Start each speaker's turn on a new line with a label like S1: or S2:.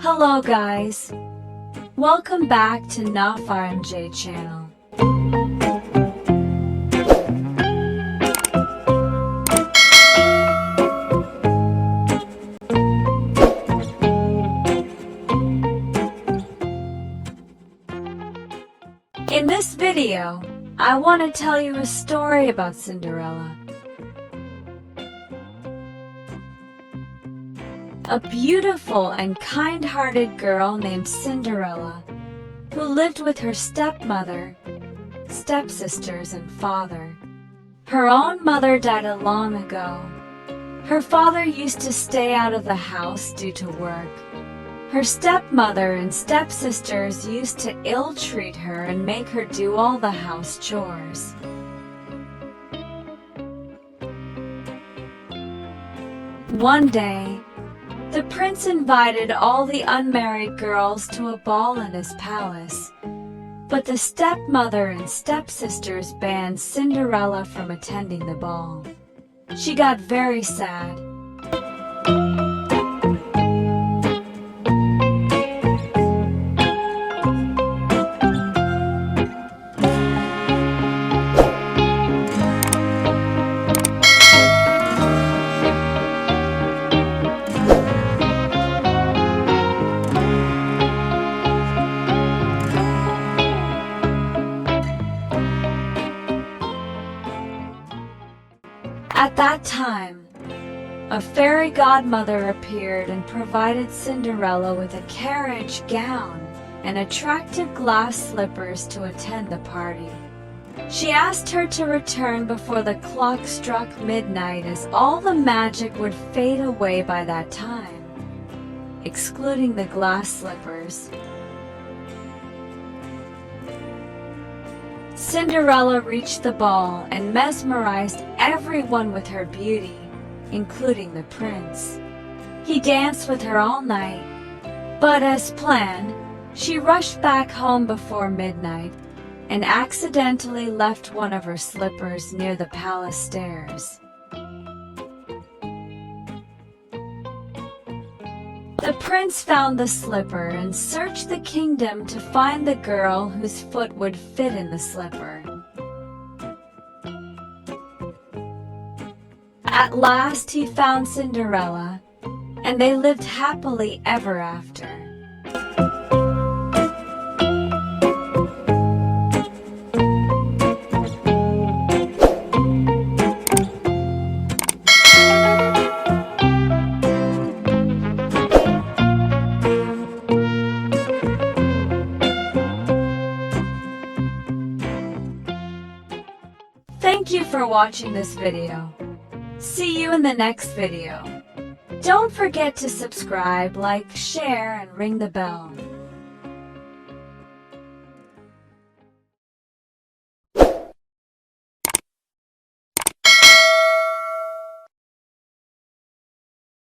S1: Hello guys, welcome back to NafRMJ channel. In this video, I want to tell you a story about Cinderella. A beautiful and kind-hearted girl named Cinderella, who lived with her stepmother, stepsisters, and father. Her own mother died long ago. Her father used to stay out of the house due to work. Her stepmother and stepsisters used to ill-treat her and make her do all the house chores. One day, the prince invited all the unmarried girls to a ball in his palace, but the stepmother and stepsisters banned Cinderella from attending the ball. She got very sad. At that time, a fairy godmother appeared and provided Cinderella with a carriage, gown, and attractive glass slippers to attend the party. She asked her to return before the clock struck midnight, as all the magic would fade away by that time, excluding the glass slippers. Cinderella reached the ball and mesmerized everyone with her beauty, including the prince. He danced with her all night, but as planned, she rushed back home before midnight and accidentally left one of her slippers near the palace stairs. The prince found the slipper and searched the kingdom to find the girl whose foot would fit in the slipper. At last he found Cinderella, and they lived happily ever after. Thank you for watching this video. See you in the next video. Don't forget to subscribe, like, share, and ring the bell.